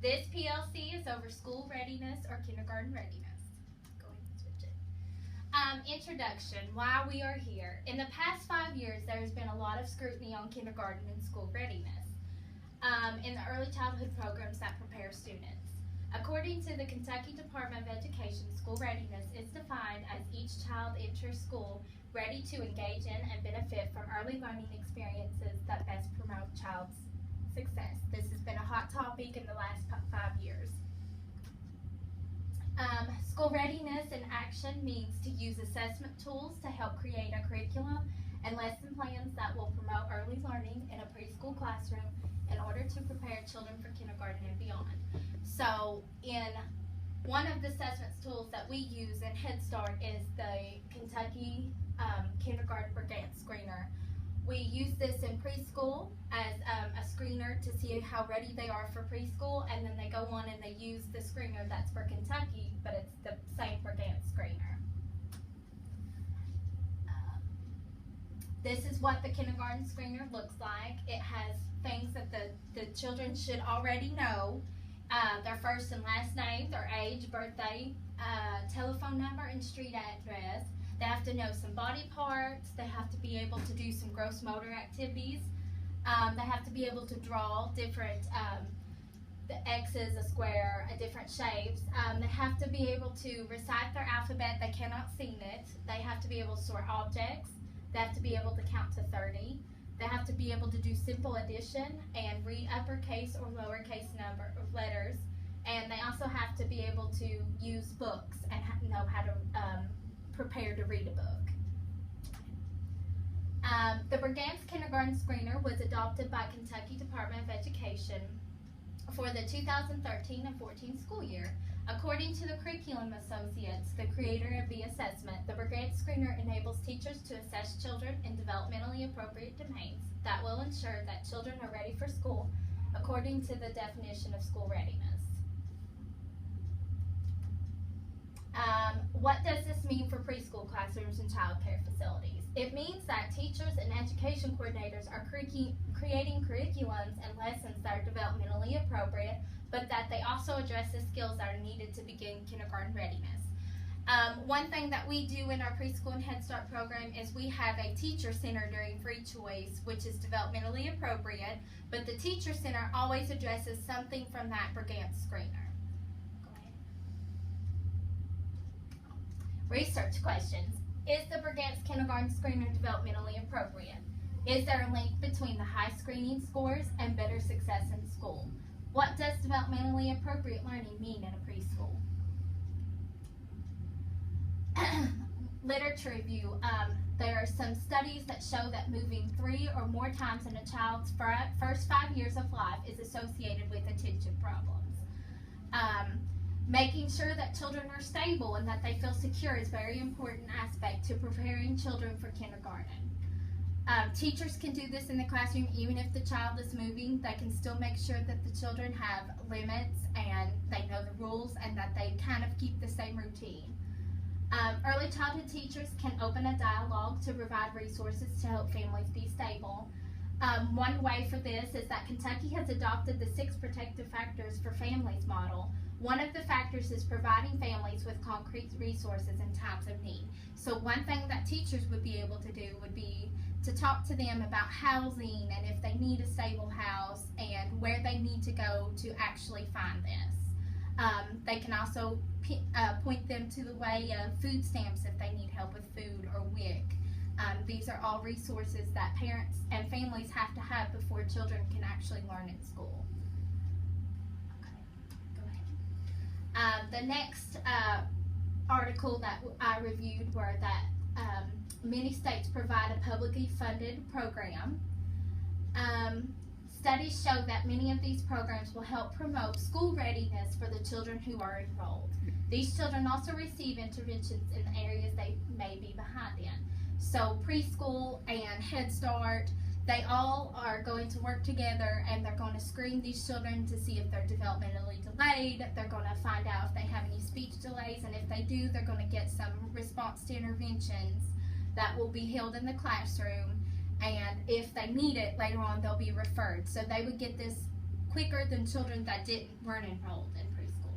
This PLC is over school readiness or kindergarten readiness. Go ahead and switch it. Introduction, why we are here. In the past 5 years, there has been a lot of scrutiny on kindergarten and school readiness in the early childhood programs that prepare students. According to the Kentucky Department of Education, school readiness is defined as each child enters school ready to engage in and benefit from early learning experiences that best promote child's success. This has been a hot topic in the last 5 years. School readiness in action means to use assessment tools to help create a curriculum and lesson plans that will promote early learning in a preschool classroom in order to prepare children for kindergarten and beyond. So in one of the assessment tools that we use in Head Start is the Kentucky Kindergarten Brigance Screener. We use this in preschool as a screener to see how ready they are for preschool, and then they go on and they use the screener that's for Kentucky, but it's the same Brigance screener. This is what the kindergarten screener looks like. It has things that the children should already know. Their first and last name, their age, birthday, telephone number, and street address. They have to know some body parts. They have to be able to do some gross motor activities. They have to be able to draw different, the X's, a square, different shapes. They have to be able to recite their alphabet. They cannot sing it. They have to be able to sort objects. They have to be able to count to 30. They have to be able to do simple addition and read uppercase or lowercase number or letters. And they also have to be able to use books and know how to prepare to read a book. The Brigance Kindergarten Screener was adopted by Kentucky Department of Education for the 2013 and 14 school year. According to the Curriculum Associates, the creator of the assessment, the Brigance Screener enables teachers to assess children in developmentally appropriate domains that will ensure that children are ready for school according to the definition of school readiness. What does this mean for preschool classrooms and child care facilities? It means that teachers and education coordinators are creating curriculums and lessons that are developmentally appropriate, but that they also address the skills that are needed to begin kindergarten readiness. One thing that we do in our preschool and Head Start program is we have a teacher center during free choice, which is developmentally appropriate, but the teacher center always addresses something from that Brigance screener. Research questions. Is the Brigance Kindergarten Screener developmentally appropriate? Is there a link between the high screening scores and better success in school? What does developmentally appropriate learning mean in a preschool? Literature review. There are some studies that show that moving 3 or more times in a child's first 5 years of life is associated with attention problems. Making sure that children are stable and that they feel secure is a very important aspect to preparing children for kindergarten. Teachers can do this in the classroom even if the child is moving. They can still make sure that the children have limits and they know the rules and that they kind of keep the same routine. Early childhood teachers can open a dialogue to provide resources to help families be stable. One way for this is that Kentucky has adopted the 6 protective factors for families model. One of the factors is providing families with concrete resources in times of need. So one thing that teachers would be able to do would be to talk to them about housing and if they need a stable house and where they need to go to actually find this. They can also point them to the way of food stamps if they need help with food or WIC. These are all resources that parents and families have to have before children can actually learn in school. The next article that I reviewed were that many states provide a publicly funded program. Studies show that many of these programs will help promote school readiness for the children who are enrolled. These children also receive interventions in the areas they may be behind in. So preschool and Head Start, they all are going to work together and they're going to screen these children to see if they're developmentally delayed. They're going to find out if they have any speech delays, and if they do, they're going to get some response to interventions that will be held in the classroom, and if they need it later on, they'll be referred. So they would get this quicker than children that weren't enrolled in preschool.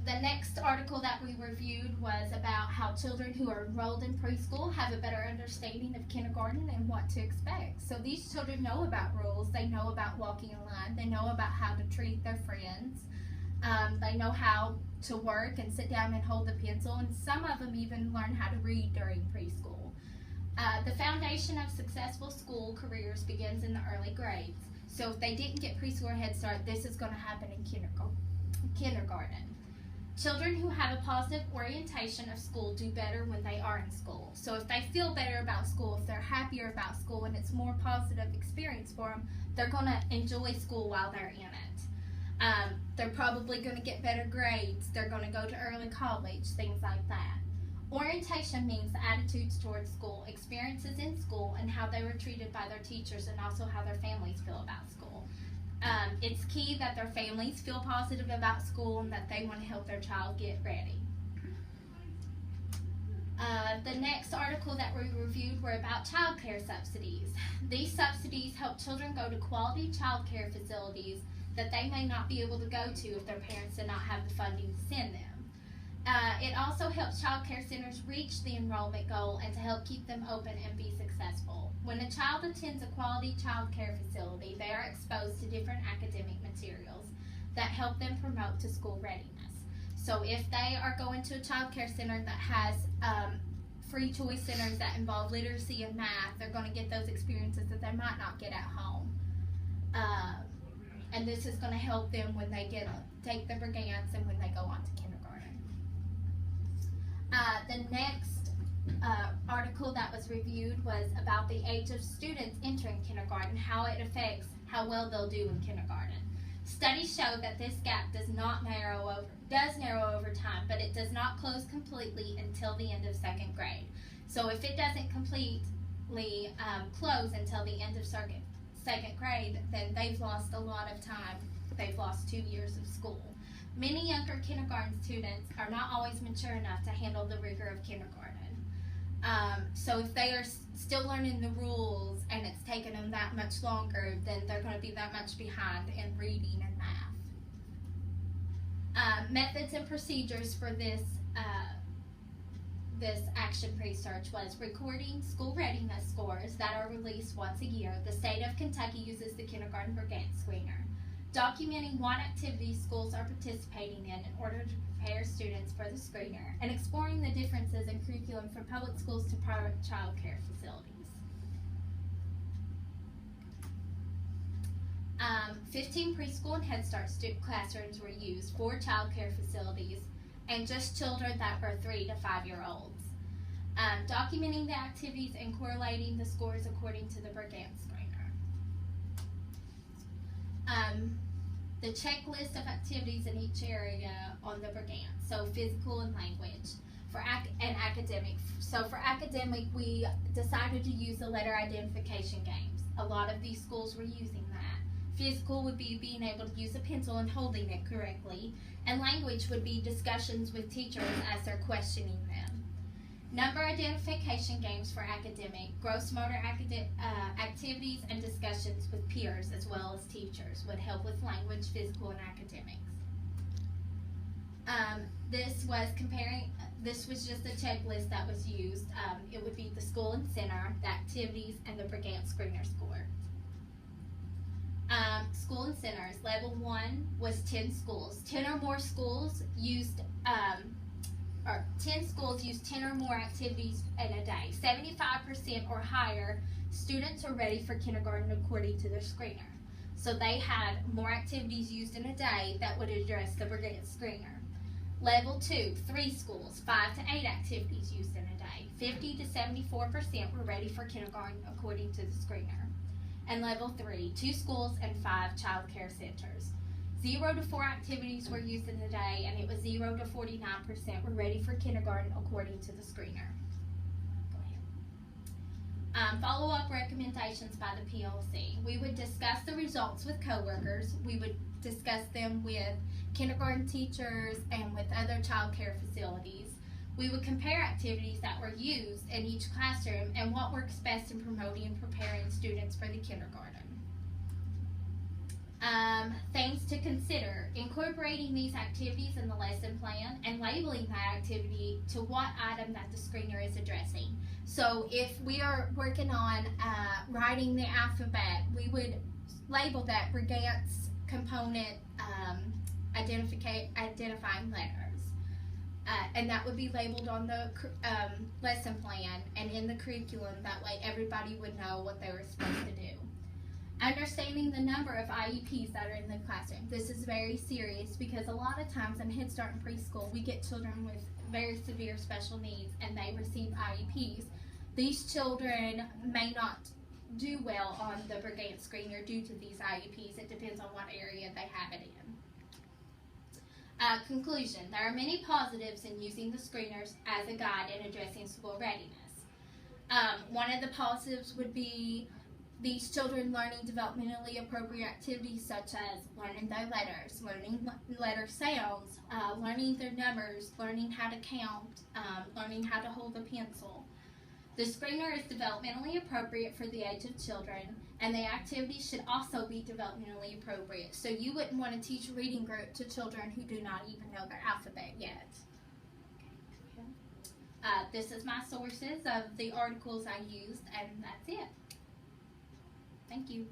The next article that we reviewed was about how children who are enrolled in preschool have a better understanding of kindergarten and what to expect. So these children know about rules, they know about walking in line, they know about how to treat their friends, they know how to work and sit down and hold the pencil, and some of them even learn how to read during preschool. The foundation of successful school careers begins in the early grades. So if they didn't get preschool or Head Start, this is going to happen in kindergarten. Children who have a positive orientation of school do better when they are in school. So if they feel better about school, if they're happier about school, and it's a more positive experience for them, they're going to enjoy school while they're in it. They're probably going to get better grades. They're going to go to early college, things like that. Orientation means the attitudes towards school, experiences in school, and how they were treated by their teachers, and also how their families feel about school. It's key that their families feel positive about school and that they want to help their child get ready. The next article that we reviewed were about child care subsidies. These subsidies help children go to quality child care facilities that they may not be able to go to if their parents did not have the funding to send them. It also helps child care centers reach the enrollment goal and to help keep them open and be successful. When a child attends a quality child care facility, they are exposed to different academic materials that help them promote to school readiness. So if they are going to a child care center that has free choice centers that involve literacy and math, they're going to get those experiences that they might not get at home. And this is going to help them when they take the Brigance and when they go on to kindergarten. The next article that was reviewed was about the age of students entering kindergarten, how it affects how well they'll do in kindergarten. Studies show that this gap does narrow over time, but it does not close completely until the end of second grade. So if it doesn't completely close until the end of second grade, then they've lost a lot of time. They've lost 2 years of school. Many younger kindergarten students are not always mature enough to handle the rigor of kindergarten. So if they are still learning the rules and it's taken them that much longer, then they're going to be that much behind in reading and math. Methods and procedures for this action research was recording school readiness scores that are released once a year. The state of Kentucky uses the Kindergarten Brigance Screener. Documenting what activities schools are participating in order to prepare students for the screener, and exploring the differences in curriculum from public schools to private child care facilities. 15 preschool and Head Start classrooms were used, 4 child care facilities, and just children that were 3 to 5 year olds. Documenting the activities and correlating the scores according to the Brigance Screener. The checklist of activities in each area on the Brigance, so physical and language, and academic. So for academic, we decided to use the letter identification games. A lot of these schools were using that. Physical would be being able to use a pencil and holding it correctly, and language would be discussions with teachers as they're questioning them. Number identification games for academic, gross motor activities, and discussions with peers as well as teachers would help with language, physical, and academics. This was just a checklist that was used. It would be the school and center, the activities, and the Brigance Screener score. School and centers, level 1 was 10 schools. 10 or more schools used 10 schools use 10 or more activities in a day. 75% or higher students are ready for kindergarten according to their screener. So they had more activities used in a day that would address the Brigance Screener. Level 2, 3 schools, 5 to 8 activities used in a day. 50 to 74% were ready for kindergarten according to the screener. And level 3, 2 schools and 5 child care centers. 0 to 4 activities were used in a day, and it was 0 to 49% were ready for kindergarten according to the screener. Go ahead. Follow-up recommendations by the PLC. We would discuss the results with coworkers. We would discuss them with kindergarten teachers and with other child care facilities. We would compare activities that were used in each classroom and what works best in promoting and preparing students for the kindergarten. Things to consider: incorporating these activities in the lesson plan and labeling that activity to what item that the screener is addressing. So if we are working on writing the alphabet, we would label that Brigance component identifying letters. And that would be labeled on the lesson plan and in the curriculum. That way everybody would know what they were supposed to do. Understanding the number of IEPs that are in the classroom. This is very serious because a lot of times in Head Start and preschool, we get children with very severe special needs and they receive IEPs. These children may not do well on the Brigance screener due to these IEPs. It depends on what area they have it in. Conclusion: there are many positives in using the screeners as a guide in addressing school readiness. One of the positives would be these children learning developmentally appropriate activities such as learning their letters, learning letter sounds, learning their numbers, learning how to count, learning how to hold a pencil. The screener is developmentally appropriate for the age of children, and the activities should also be developmentally appropriate. So you wouldn't want to teach a reading group to children who do not even know their alphabet yet. This is my sources of the articles I used, and that's it. Thank you.